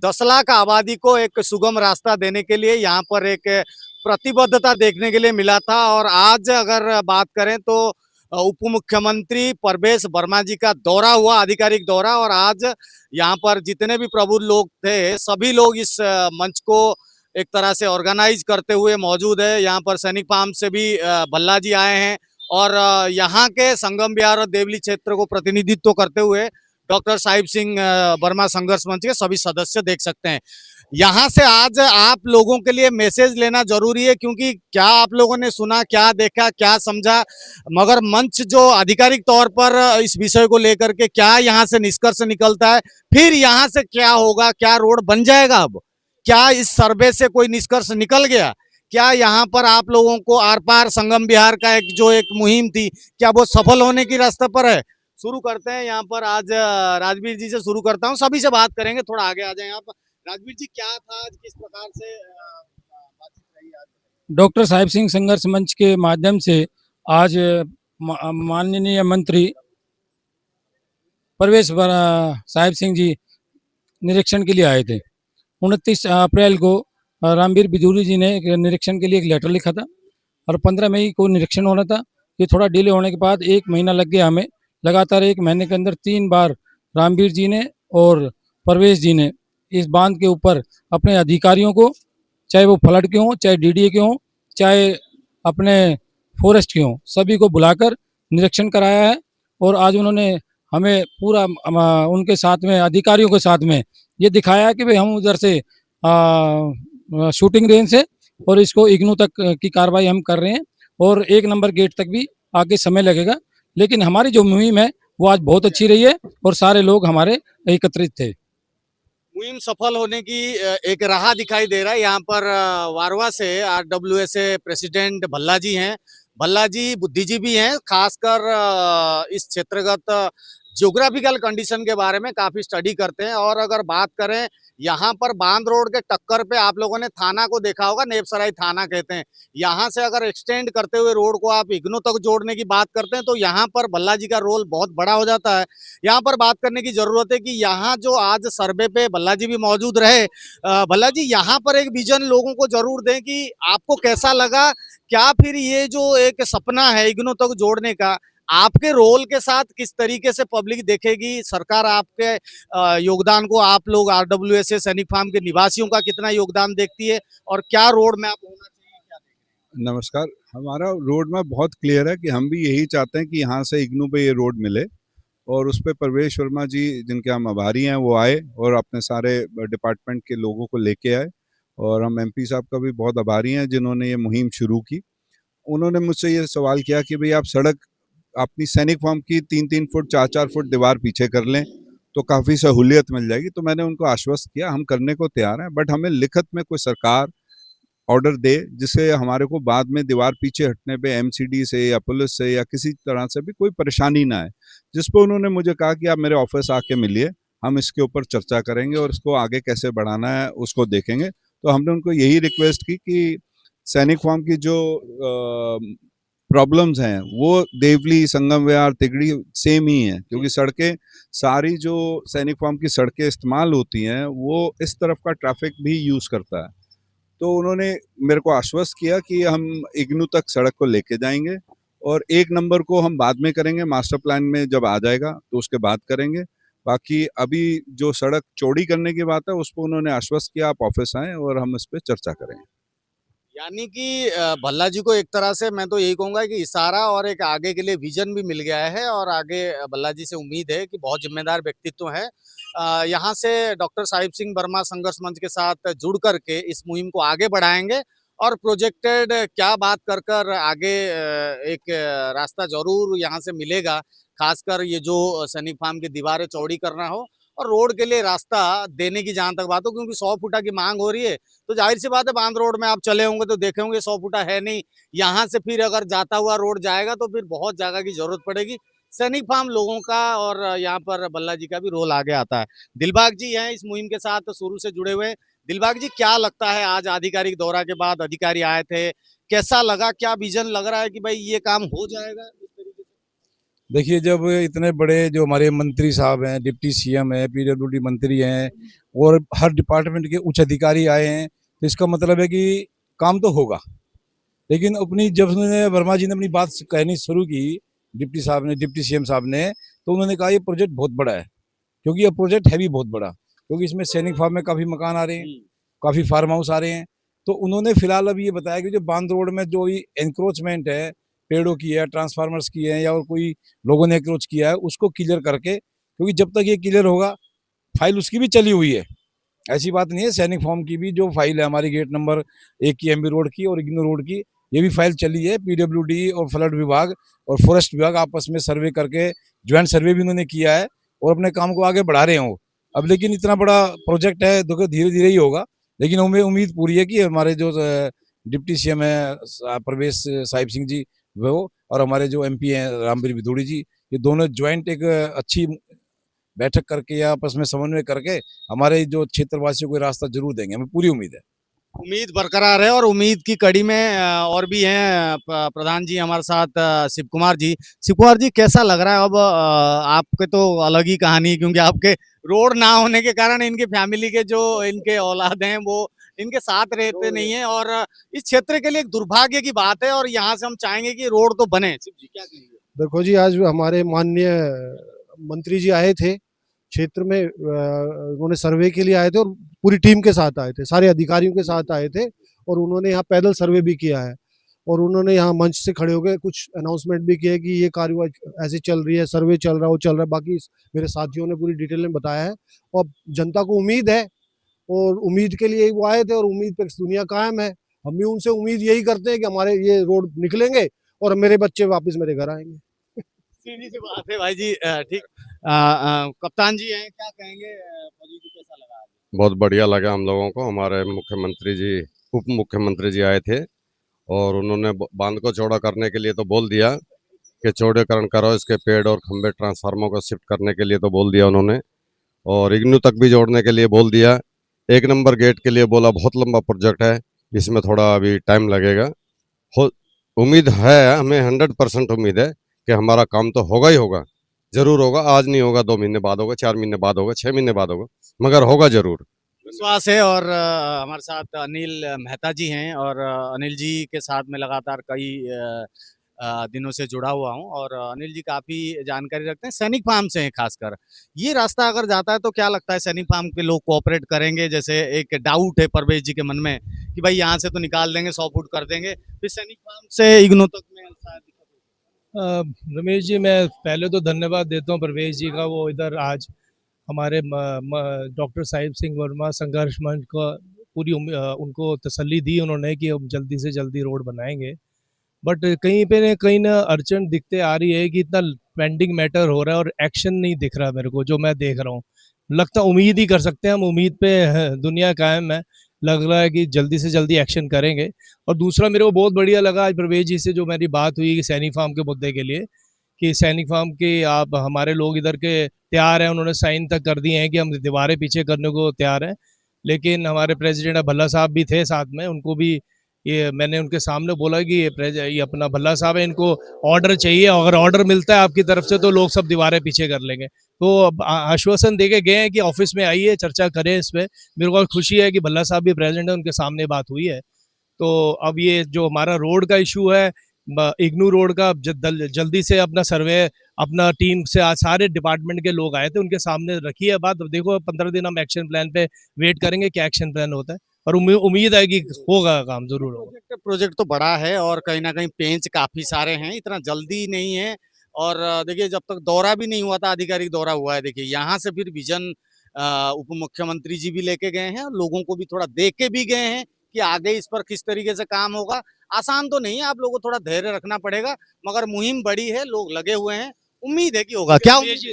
10 लाख आबादी को एक सुगम रास्ता देने के लिए यहाँ पर एक प्रतिबद्धता देखने के लिए मिला था। और आज अगर बात करें तो उप मुख्यमंत्री परवेश वर्मा जी का दौरा हुआ, आधिकारिक दौरा, और आज यहाँ पर जितने भी प्रबुद्ध लोग थे सभी लोग इस मंच को एक तरह से ऑर्गेनाइज करते हुए मौजूद है। यहाँ पर सैनिक फार्म से भी भल्ला जी आए हैं और यहाँ के संगम विहार और देवली क्षेत्र को प्रतिनिधित्व करते हुए डॉक्टर साहिब सिंह वर्मा संघर्ष मंच के सभी सदस्य देख सकते हैं। यहाँ से आज आप लोगों के लिए मैसेज लेना जरूरी है, क्योंकि क्या आप लोगों ने सुना, क्या देखा, क्या समझा, मगर मंच जो आधिकारिक तौर पर इस विषय को लेकर के क्या यहाँ से निष्कर्ष निकलता है, फिर यहाँ से क्या होगा, क्या रोड बन जाएगा, अब क्या इस सर्वे से कोई निष्कर्ष निकल गया, क्या यहाँ पर आप लोगों को आर पार संगम विहार का एक मुहिम थी, क्या वो सफल होने की रास्ते पर है। शुरू करते हैं यहाँ पर आज राजवीर जी से शुरू करता हूँ, सभी से बात करेंगे, थोड़ा आगे आ जाए। यहाँ पर राजवीर जी, क्या था आज, किस प्रकार से बातचीत रही आज? डॉक्टर साहिब सिंह संघर्ष मंच के माध्यम से आज माननीय मंत्री परवेश साहिब सिंह जी निरीक्षण के लिए आए थे। 29 अप्रैल को रामवीर बिजूरी जी ने निरीक्षण के लिए एक लेटर लिखा था और 15 मई को निरीक्षण होना था। ये थोड़ा डिले होने के बाद 1 महीना लग गया हमें। लगातार 1 महीने के अंदर 3 बार रामवीर जी ने और परवेश जी ने इस बांध के ऊपर अपने अधिकारियों को, चाहे वो फ्लड के हों, चाहे डीडीए के हों, चाहे अपने फॉरेस्ट के हों, सभी को बुलाकर निरीक्षण कराया है। और आज उन्होंने हमें पूरा उनके साथ में, अधिकारियों के साथ में ये दिखाया है कि भाई हम उधर से शूटिंग रेंज से और इसको इग्नू तक की कार्रवाई हम कर रहे हैं और 1 नंबर गेट तक भी आगे समय लगेगा। लेकिन हमारी जो मुहिम है वो आज बहुत अच्छी रही है और सारे लोग हमारे एकत्रित थे। मुहिम सफल होने की एक राह दिखाई दे रहा है। यहाँ पर वारवा से RWSA प्रेसिडेंट भल्ला जी हैं। भल्ला जी बुद्धिजीवी हैं, खासकर इस क्षेत्रगत ज्योग्राफिकल कंडीशन के बारे में काफी स्टडी करते हैं। और अगर बात करें यहाँ पर बांध रोड के टक्कर पे आप लोगों ने थाना को देखा होगा, नेपसराई थाना कहते हैं। यहाँ से अगर एक्सटेंड करते हुए रोड को आप इग्नू तक जोड़ने की बात करते हैं तो यहाँ पर भल्ला जी का रोल बहुत बड़ा हो जाता है। यहाँ पर बात करने की जरूरत है कि यहाँ जो आज सर्वे पे भल्ला जी भी मौजूद रहे, भल्ला जी यहाँ पर एक विजन लोगों को जरूर दें कि आपको कैसा लगा, क्या फिर ये जो एक सपना है इग्नू तक जोड़ने का, आपके रोल के साथ किस तरीके से पब्लिक देखेगी, सरकार आपके योगदान को, आप लोग RWSA सैनिक फार्म के निवासियों का कितना योगदान देखती है, और क्या रोड मैप होना चाहिए, क्या देखें? नमस्कार। हमारा रोड मैप बहुत क्लियर है कि हम भी यही चाहते हैं कि यहाँ से इग्नू पे ये रोड मिले और उस पर परवेश वर्मा जी, जिनके हम आभारी हैं, वो आए और अपने सारे डिपार्टमेंट के लोगों को लेके आए। और हम MP साहब का भी बहुत आभारी हैं जिन्होंने ये मुहिम शुरू की। उन्होंने मुझसे ये सवाल किया कि भाई आप सड़क अपनी सैनिक फार्म की 3-3 फुट 4-4 फुट दीवार पीछे कर लें तो काफ़ी सहूलियत मिल जाएगी। तो मैंने उनको आश्वस्त किया हम करने को तैयार हैं, बट हमें लिखित में कोई सरकार ऑर्डर दे जिससे हमारे को बाद में दीवार पीछे हटने पे MCD से या पुलिस से या किसी तरह से भी कोई परेशानी ना आए। जिस पर उन्होंने मुझे कहा कि आप मेरे ऑफिस आके मिलिए, हम इसके ऊपर चर्चा करेंगे और इसको आगे कैसे बढ़ाना है उसको देखेंगे। तो हमने उनको यही रिक्वेस्ट की कि सैनिक फार्म की जो प्रॉब्लम्स हैं वो देवली, संगम विहार, तिगड़ी सेम ही हैं, क्योंकि सड़कें सारी जो सैनिक फार्म की सड़कें इस्तेमाल होती हैं वो इस तरफ का ट्रैफिक भी यूज़ करता है। तो उन्होंने मेरे को आश्वस्त किया कि हम इग्नू तक सड़क को लेके जाएंगे और 1 नंबर को हम बाद में करेंगे, मास्टर प्लान में जब आ जाएगा तो उसके बाद करेंगे। बाकी अभी जो सड़क चौड़ी करने की बात है उस पर उन्होंने आश्वस्त किया आप ऑफिस आएँ और हम इस पर चर्चा करेंगे। यानी कि भल्ला जी को एक तरह से मैं तो यही कहूंगा कि इशारा और एक आगे के लिए विजन भी मिल गया है, और आगे भल्ला जी से उम्मीद है कि बहुत जिम्मेदार व्यक्तित्व है। यहाँ से डॉक्टर साहिब सिंह वर्मा संघर्ष मंच के साथ जुड़ करके इस मुहिम को आगे बढ़ाएंगे और प्रोजेक्टेड क्या बात कर कर आगे एक रास्ता जरूर यहाँ से मिलेगा। खासकर ये जो सैनिक फार्म की दीवारें चौड़ी करना हो और रोड के लिए रास्ता देने की जहां तक बात हो, क्योंकि 100 फुटा की मांग हो रही है, तो जाहिर सी बात है बांध रोड में आप चले होंगे तो देखे होंगे 100 फुटा है नहीं। यहाँ से फिर अगर जाता हुआ रोड जाएगा तो फिर बहुत जगह की जरूरत पड़ेगी सैनिक फार्म लोगों का, और यहाँ पर भल्ला जी का भी रोल आगे आता है। दिलबाग जी हैं इस मुहिम के साथ शुरू से जुड़े हुए। दिलबाग जी, क्या लगता है आज आधिकारिक दौरा के बाद अधिकारी आए थे, कैसा लगा, क्या विजन लग रहा है कि भाई ये काम हो जाएगा इस तरीके से? देखिए, जब इतने बड़े जो हमारे मंत्री साहब हैं, डिप्टी सीएम है, पीडब्ल्यूडी मंत्री हैं और हर डिपार्टमेंट के उच्च अधिकारी आए हैं, तो इसका मतलब है कि काम तो होगा। लेकिन अपनी जब उन्होंने वर्मा जी ने अपनी बात कहनी शुरू की, डिप्टी सीएम साहब ने, तो उन्होंने कहा ये प्रोजेक्ट बहुत बड़ा है, क्योंकि ये प्रोजेक्ट है भी बहुत बड़ा, क्योंकि इसमें सैनिक फार्म में काफ़ी मकान आ रहे हैं, काफ़ी फार्म हाउस आ रहे हैं। तो उन्होंने फिलहाल अभी ये बताया कि जो बांध रोड में जो भी एंक्रोचमेंट है, पेड़ों की है, ट्रांसफार्मर्स की है, या और कोई लोगों ने एंक्रोच किया है, उसको क्लियर करके, क्योंकि जब तक ये क्लियर होगा, फाइल उसकी भी चली हुई है, ऐसी बात नहीं है। सैनिक फार्म की भी जो फाइल है हमारी गेट नंबर 1 की, एमबी रोड की और इग्नू रोड की, ये भी फाइल चली है। पीडब्ल्यूडी और फ्लड विभाग और फॉरेस्ट विभाग आपस में सर्वे करके, ज्वाइंट सर्वे भी उन्होंने किया है और अपने काम को आगे बढ़ा रहे हैं वो। अब लेकिन इतना बड़ा प्रोजेक्ट है, देखो धीरे धीरे ही होगा, लेकिन हमें उम्मीद पूरी है कि हमारे जो डिप्टी सीएम है प्रवेश साहिब सिंह जी, वो और हमारे जो एमपी हैं रामवीर भिदोड़ी जी, ये दोनों ज्वाइंट एक अच्छी बैठक करके या आपस में समन्वय करके हमारे जो क्षेत्रवासियों को रास्ता जरूर देंगे, हमें पूरी उम्मीद है। उम्मीद बरकरार है और उम्मीद की कड़ी में और भी हैं प्रधान जी हमारे साथ, शिव कुमार जी। शिव कुमार जी, कैसा लग रहा है अब? आपके तो अलग ही कहानी है, क्योंकि आपके रोड ना होने के कारण इनके फैमिली के जो इनके औलाद हैं वो इनके साथ रहते नहीं है, और इस क्षेत्र के लिए एक दुर्भाग्य की बात है, और यहाँ से हम चाहेंगे कि रोड तो बने। शिव जी, क्या कहेंगे? देखो जी, आज हमारे माननीय मंत्री जी आए थे क्षेत्र में, उन्होंने सर्वे के लिए आए थे और पूरी टीम के साथ आए थे, सारे अधिकारियों के साथ आए थे, और उन्होंने यहाँ पैदल सर्वे भी किया है, और उन्होंने यहाँ मंच से खड़े होकर कुछ अनाउंसमेंट भी किया कि ये कार्यवाही ऐसी चल रही है, सर्वे चल रहा है, वो चल रहा है। बाकी मेरे साथियों ने पूरी डिटेल में बताया है, और जनता को उम्मीद है, और उम्मीद के लिए वो आए थे, और उम्मीद पे दुनिया कायम है। हम भी उनसे उम्मीद यही करते हैं कि हमारे ये रोड निकलेंगे और मेरे बच्चे वापस मेरे घर आएंगे। सीधी सी बात है भाई जी। ठीक। कप्तान जी हैं, क्या कहेंगे? फौजी जी, कैसा लगा आज? बहुत बढ़िया लगा हम लोगों को। हमारे मुख्यमंत्री जी, उप मुख्यमंत्री जी आए थे और उन्होंने बांध को चौड़ा करने के लिए तो बोल दिया कि चौड़ीकरण करो, इसके पेड़ और खंबे ट्रांसफार्मर को शिफ्ट करने के लिए तो बोल दिया उन्होंने, और इग्नू तक भी जोड़ने के लिए बोल दिया। 1 नंबर गेट के लिए बोला, बहुत लंबा प्रोजेक्ट है, इसमें थोड़ा अभी टाइम लगेगा। उम्मीद है, हमें 100% उम्मीद है कि हमारा काम तो होगा ही होगा, जरूर होगा। आज नहीं होगा, 2 महीने बाद होगा, 4 महीने बाद होगा, 6 महीने बाद होगा, मगर होगा जरूर। विश्वास है। और हमारे साथ अनिल मेहता जी हैं, और अनिल जी के साथ में लगातार कई दिनों से जुड़ा हुआ हूं, और अनिल जी काफी जानकारी रखते हैं, सैनिक फार्म से हैं खासकर। ये रास्ता अगर जाता है तो क्या लगता है सैनिक फार्म के लोग कोऑपरेट करेंगे? जैसे एक डाउट है परवेश जी के मन में कि भाई यहाँ से तो निकाल देंगे, 100 फुट कर देंगे, फिर सैनिक फार्म से इग्नू तक में शायद दिक्कत रमेश जी, मैं पहले तो धन्यवाद देता हूँ प्रवेश जी का, वो इधर आज हमारे डॉक्टर साहिब सिंह वर्मा संघर्ष मंच को उनको तसल्ली दी उन्होंने कि हम जल्दी से जल्दी रोड बनाएंगे। बट कहीं पे न कहीं ना अड़चन दिखते आ रही है कि इतना पेंडिंग मैटर हो रहा है और एक्शन नहीं दिख रहा मेरे को, जो मैं देख रहा हूँ। लगता उम्मीद ही कर सकते हैं हम, उम्मीद पे दुनिया कायम है। लग रहा है कि जल्दी से जल्दी एक्शन करेंगे। और दूसरा मेरे को बहुत बढ़िया लगा आज प्रवेश जी से जो मेरी बात हुई कि सैनिक फार्म के मुद्दे के लिए, कि सैनिक फार्म के आप हमारे लोग इधर के तैयार हैं, उन्होंने साइन तक कर दिए हैं कि हम दीवारें पीछे करने को तैयार हैं। लेकिन हमारे प्रेसिडेंट भल्ला साहब भी थे साथ में, उनको भी ये मैंने उनके सामने बोला कि ये अपना भल्ला साहब है, इनको ऑर्डर चाहिए, अगर ऑर्डर मिलता है आपकी तरफ से तो लोग सब दीवारें पीछे कर लेंगे। तो अब आश्वासन दे के गए हैं कि ऑफिस में आइए, चर्चा करें इस पर। मेरे को खुशी है कि भल्ला साहब भी प्रेसिडेंट है, उनके सामने बात हुई है। तो अब ये जो हमारा रोड का इशू है, इग्नू रोड का, जल्दी से अपना सर्वे, अपना टीम से आज सारे डिपार्टमेंट के लोग आए थे, उनके सामने रखी है बात। देखो 15 दिन हम एक्शन प्लान पे वेट करेंगे क्या एक्शन प्लान होता है, और उम्मीद है कि होगा, काम जरूर होगा। प्रोजेक्ट तो बड़ा है और कहीं ना कहीं पेंच काफी सारे हैं, इतना जल्दी नहीं है। और देखिए, जब तक दौरा भी नहीं हुआ था, आधिकारिक दौरा हुआ है, देखिए यहाँ से फिर विजन उप मुख्यमंत्री जी भी लेके गए हैं, लोगों को भी थोड़ा देख के भी गए हैं कि आगे इस पर किस तरीके से काम होगा। आसान तो नहीं है, आप लोगों को थोड़ा धैर्य रखना पड़ेगा, मगर मुहिम बड़ी है, लोग लगे हुए हैं, उम्मीद है कि होगा। क्या रमेश जी,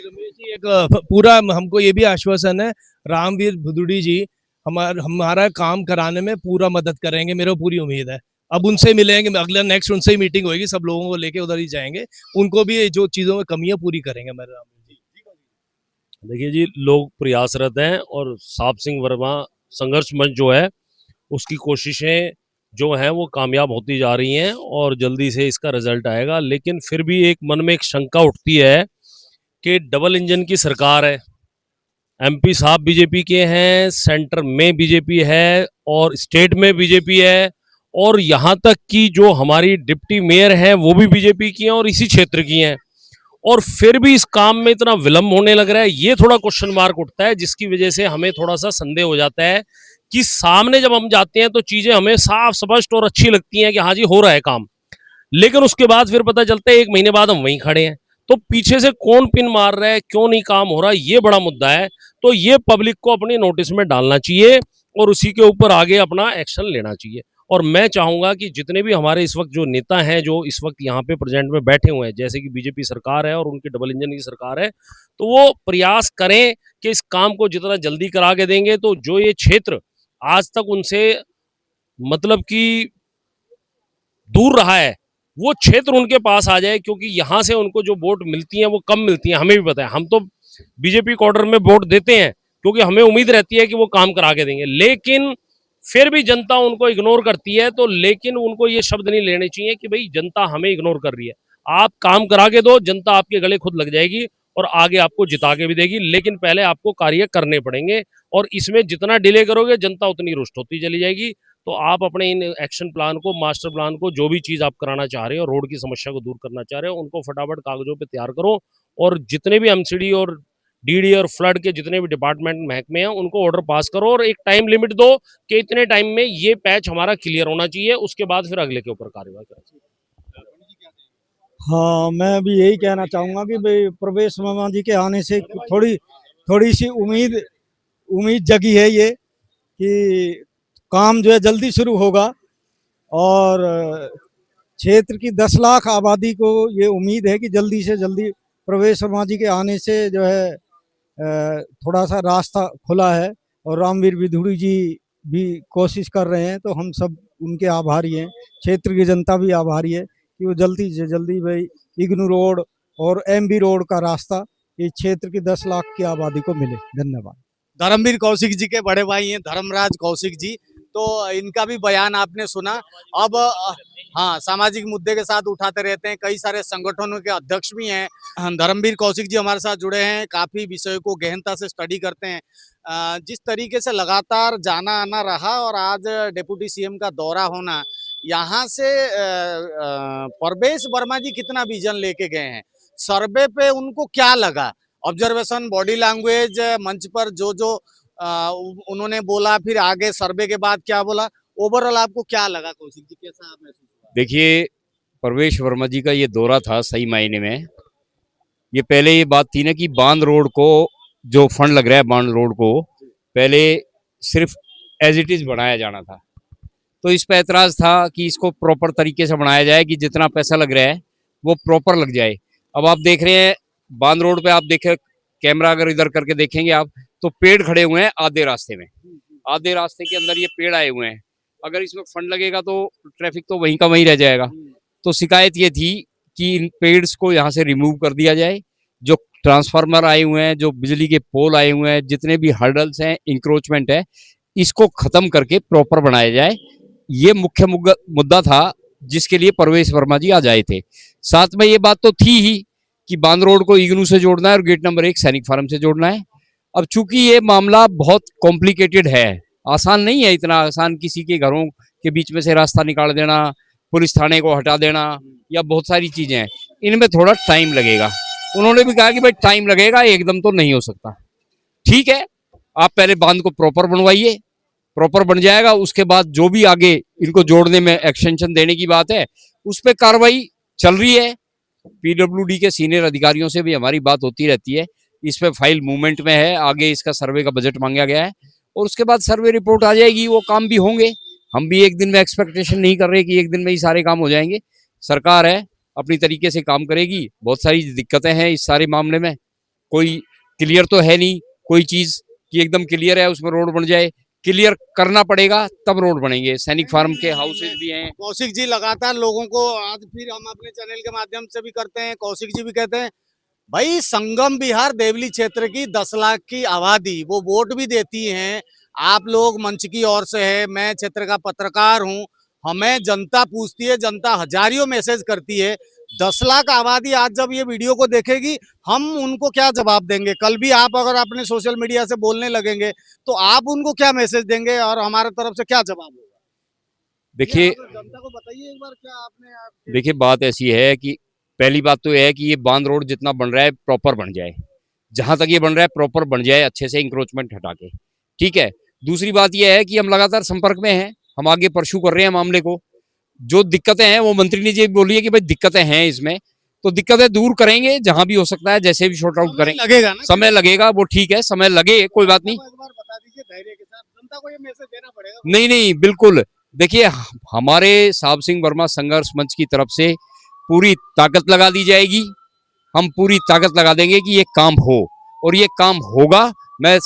एक पूरा हमको ये भी आश्वासन है, रामवीर भिदोड़ी जी हमारा काम कराने में पूरा मदद करेंगे, मेरे को पूरी उम्मीद है। अब उनसे मिलेंगे, अगला नेक्स्ट उनसे ही मीटिंग होगी, सब लोगों को लेके उधर ही जाएंगे, उनको भी जो चीजों में कमियां पूरी करेंगे हमारे रामवीर जी। देखिए जी, लोग प्रयासरत हैं और साहब सिंह वर्मा संघर्ष मंच जो है उसकी कोशिशें जो हैं वो कामयाब होती जा रही हैं और जल्दी से इसका रिजल्ट आएगा। लेकिन फिर भी एक मन में एक शंका उठती है कि डबल इंजन की सरकार है, एमपी साहब बीजेपी के हैं, सेंटर में बीजेपी है और स्टेट में बीजेपी है, और यहाँ तक कि जो हमारी डिप्टी मेयर हैं वो भी बीजेपी की हैं और इसी क्षेत्र की हैं, और फिर भी इस काम में इतना विलंब होने लग रहा है। ये थोड़ा क्वेश्चन मार्क उठता है, जिसकी वजह से हमें थोड़ा सा संदेह हो जाता है कि सामने जब हम जाते हैं तो चीजें हमें साफ स्पष्ट और अच्छी लगती हैं कि हाँ जी हो रहा है काम, लेकिन उसके बाद फिर पता चलता है 1 महीने बाद हम वहीं खड़े हैं। तो पीछे से कौन पिन मार रहा है, क्यों नहीं काम हो रहा, ये बड़ा मुद्दा है। तो ये पब्लिक को अपनी नोटिस में डालना चाहिए और उसी के ऊपर आगे अपना एक्शन लेना चाहिए। और मैं चाहूंगा कि जितने भी हमारे इस वक्त जो नेता हैं, जो इस वक्त यहाँ पे प्रेजेंट में बैठे हुए हैं, जैसे कि बीजेपी सरकार है और उनकी डबल इंजन की सरकार है, तो वो प्रयास करें कि इस काम को जितना जल्दी करा के देंगे तो जो ये क्षेत्र आज तक उनसे मतलब कि दूर रहा है, वो क्षेत्र उनके पास आ जाए, क्योंकि यहाँ से उनको जो वोट मिलती हैं वो कम मिलती हैं। हमें भी पता है, हम तो बीजेपी क्वार्टर में वोट देते हैं क्योंकि हमें उम्मीद रहती है कि वो काम करा के देंगे, लेकिन फिर भी जनता उनको इग्नोर करती है। तो लेकिन उनको ये शब्द नहीं लेने चाहिए कि भाई जनता हमें इग्नोर कर रही है। आप काम करा के दो, जनता आपके गले खुद लग जाएगी और आगे आपको जिता के भी देगी, लेकिन पहले आपको कार्य करने पड़ेंगे और इसमें जितना डिले करोगे जनता उतनी रुष्ट होती चली जाएगी। तो आप अपने इन एक्शन प्लान को, मास्टर प्लान को, जो भी चीज़ आप कराना चाह रहे हो, रोड की समस्या को दूर करना चाह रहे हो, उनको फटाफट कागजों पे तैयार करो और जितने भी एमसीडी और डीडी और फ्लड के जितने भी डिपार्टमेंट महकमे हैं उनको ऑर्डर पास करो और एक टाइम लिमिट दो कि इतने टाइम में ये पैच हमारा क्लियर होना चाहिए, उसके बाद फिर अगले के ऊपर कार्रवाई करें। हाँ, मैं भी यही कहना चाहूँगा कि भाई प्रवेश वर्मा जी के आने से थोड़ी सी उम्मीद जगी है ये कि काम जो है जल्दी शुरू होगा और क्षेत्र की 10 लाख आबादी को ये उम्मीद है कि जल्दी से जल्दी प्रवेश वर्मा जी के आने से जो है थोड़ा सा रास्ता खुला है और रामवीर विधुड़ी जी भी कोशिश कर रहे हैं, तो हम सब उनके आभारी हैं। क्षेत्र की जनता भी आभारी है कि वो जल्दी से जल्दी भाई इग्नू रोड और एमबी रोड का रास्ता इस क्षेत्र की 10 लाख की आबादी को मिले। धन्यवाद। धर्मवीर कौशिक जी के बड़े भाई हैं धर्मराज कौशिक जी, तो इनका भी बयान आपने सुना। अब हाँ, सामाजिक मुद्दे के साथ उठाते रहते हैं, कई सारे संगठनों के अध्यक्ष भी हैं। धर्मवीर कौशिक जी हमारे साथ जुड़े हैं, काफी विषयों को गहनता से स्टडी करते हैं। जिस तरीके से लगातार जाना आना रहा और आज डिप्टी सीएम का दौरा होना, यहाँ से परवेश वर्मा जी कितना विजन लेके गए हैं, सर्वे पे उनको क्या लगा, ऑब्जर्वेशन, बॉडी लैंग्वेज, मंच पर जो उन्होंने बोला, फिर आगे सर्वे के बाद क्या बोला, ओवरऑल आपको क्या लगा कौशिक जी, कैसा महसूस हुआ? देखिए, परवेश वर्मा जी का ये दौरा था सही मायने में। ये पहले ये बात थी ना कि बांध रोड को जो फंड लग रहा है, बांध रोड को पहले सिर्फ एज इट इज बनाया जाना था, तो इस पर एतराज था कि इसको प्रॉपर तरीके से बनाया जाए कि जितना पैसा लग रहा है वो प्रॉपर लग जाए। अब आप देख रहे हैं बांध रोड पे, आप देखे कैमरा अगर इधर करके देखेंगे आप, तो पेड़ खड़े हुए हैं आधे रास्ते में, आधे रास्ते के अंदर ये पेड़ आए हुए हैं। अगर इसमें फंड लगेगा तो ट्रैफिक तो वहीं का वहीं रह जाएगा। तो शिकायत ये थी कि इन पेड्स को यहाँ से रिमूव कर दिया जाए, जो ट्रांसफार्मर आए हुए हैं, जो बिजली के पोल आए हुए हैं, जितने भी हर्डल्स हैं, इंक्रोचमेंट है, इसको खत्म करके प्रॉपर बनाया जाए। ये मुख्य मुद्दा था जिसके लिए परवेश वर्मा जी आज आए थे। साथ में ये बात तो थी ही कि बांध रोड को इग्नू से जोड़ना है और गेट नंबर 1 सैनिक फार्म से जोड़ना है। अब चूंकि ये मामला बहुत कॉम्प्लिकेटेड है, आसान नहीं है, इतना आसान किसी के घरों के बीच में से रास्ता निकाल देना, पुलिस थाने को हटा देना, या बहुत सारी चीजें हैं, इनमें थोड़ा टाइम लगेगा। उन्होंने भी कहा कि भाई टाइम लगेगा, एकदम तो नहीं हो सकता। ठीक है, आप पहले बांध को प्रॉपर बनवाइए, प्रॉपर बन जाएगा, उसके बाद जो भी आगे इनको जोड़ने में एक्सटेंशन देने की बात है उस पर कार्रवाई चल रही है। पीडब्ल्यूडी के सीनियर अधिकारियों से भी हमारी बात होती रहती है, इस पे फाइल मूवमेंट में है, आगे इसका सर्वे का बजट मांगा गया है और उसके बाद सर्वे रिपोर्ट आ जाएगी, वो काम भी होंगे। हम भी एक दिन में एक्सपेक्टेशन नहीं कर रहे कि एक दिन में ही सारे काम हो जाएंगे। सरकार है, अपनी तरीके से काम करेगी। बहुत सारी दिक्कतें हैं इस सारे मामले में, कोई क्लियर तो है नहीं कोई चीज कि एकदम क्लियर है उसमें रोड बन जाए, क्लियर करना पड़ेगा तब रोड बनेंगे। सैनिक फार्म के हाउसेज भी हैं। कौशिक जी लगातार लोगों को, आज फिर हम अपने चैनल के माध्यम से भी करते हैं, कौशिक जी भी कहते हैं भाई संगम बिहार देवली क्षेत्र की 10 लाख की आबादी, वो वोट भी देती हैं। आप लोग मंच की ओर से है, मैं क्षेत्र का पत्रकार हूं, हमें जनता पूछती है, जनता हजारियों मैसेज करती है। 10 लाख आबादी आज जब ये वीडियो को देखेगी, हम उनको क्या जवाब देंगे? कल भी आप अगर अपने सोशल मीडिया से बोलने लगेंगे तो आप उनको क्या मैसेज देंगे और हमारे तरफ से क्या जवाब होगा? देखिए जनता को बताइए एक बार, क्या आपने देखिए बात ऐसी है कि पहली बात तो यह है कि ये बांध रोड जितना बन रहा है प्रॉपर बन जाए, जहां तक ये बन रहा है प्रॉपर बन जाए, अच्छे से इंक्रोचमेंट हटा के, ठीक है। दूसरी बात यह है कि हम लगातार संपर्क में हैं, हम आगे परस्यू कर रहे हैं मामले को। जो दिक्कतें हैं वो मंत्री ने ये बोली है कि भाई दिक्कतें हैं इसमें, तो दिक्कतें दूर करेंगे जहां भी हो सकता है, जैसे भी शॉर्ट आउट करेंगे। लगेगा ना, समय लगेगा, वो ठीक है, समय लगे, कोई बात नहीं। एक बार बता दीजिए धैर्य के साथ, जनता को ये मैसेज देना पड़ेगा। नहीं नहीं बिल्कुल, देखिए हमारे साहब सिंह वर्मा संघर्ष मंच की तरफ से पूरी ताकत लगा दी जाएगी, हम पूरी ताकत लगा देंगे कि ये काम हो, और ये काम होगा। मैं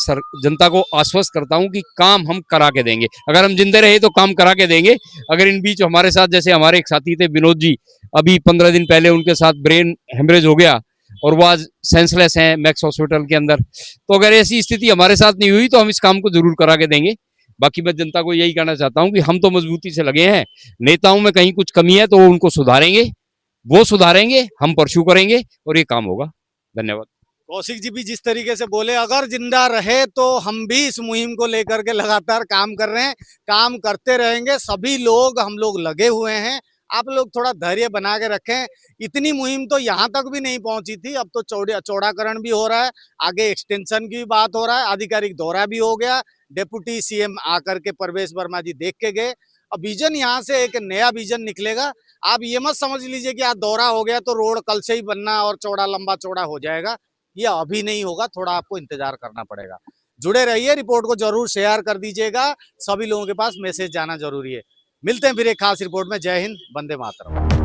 जनता को आश्वस्त करता हूं कि काम हम करा के देंगे, अगर हम जिंदे रहे तो काम करा के देंगे। अगर इन बीच हमारे साथ, जैसे हमारे एक साथी थे विनोद जी, अभी 15 दिन पहले उनके साथ ब्रेन हेमरेज हो गया और वो आज सेंसलेस हैं मैक्स हॉस्पिटल के अंदर, तो अगर ऐसी स्थिति हमारे साथ नहीं हुई तो हम इस काम को जरूर करा के देंगे। बाकी मैं जनता को यही कहना चाहता हूं कि हम तो मजबूती से लगे हैं, नेताओं में कहीं कुछ कमी है तो वो उनको सुधारेंगे, वो सुधारेंगे, हम परस्यू करेंगे और ये काम होगा। धन्यवाद। कौशिक जी भी जिस तरीके से बोले, अगर जिंदा रहे तो हम भी इस मुहिम को लेकर के लगातार काम कर रहे हैं, काम करते रहेंगे। सभी लोग, हम लोग लगे हुए हैं। आप लोग थोड़ा धैर्य बना के रखें। इतनी मुहिम तो यहाँ तक भी नहीं पहुंची थी, अब तो चौड़ाकरण भी हो रहा है, आगे एक्सटेंशन की भी बात हो रहा है, आधिकारिक दौरा भी हो गया, डेप्यूटी सीएम आकर के परवेश वर्मा जी देख के गए। अब विजन यहाँ से एक नया विजन निकलेगा। आप ये मत समझ लीजिए कि आज दौरा हो गया तो रोड कल से ही बनना और चौड़ा लंबा चौड़ा हो जाएगा, ये अभी नहीं होगा, थोड़ा आपको इंतजार करना पड़ेगा। जुड़े रहिए, रिपोर्ट को जरूर शेयर कर दीजिएगा, सभी लोगों के पास मैसेज जाना जरूरी है। मिलते हैं फिर एक खास रिपोर्ट में। जय हिंद, वंदे मातरम।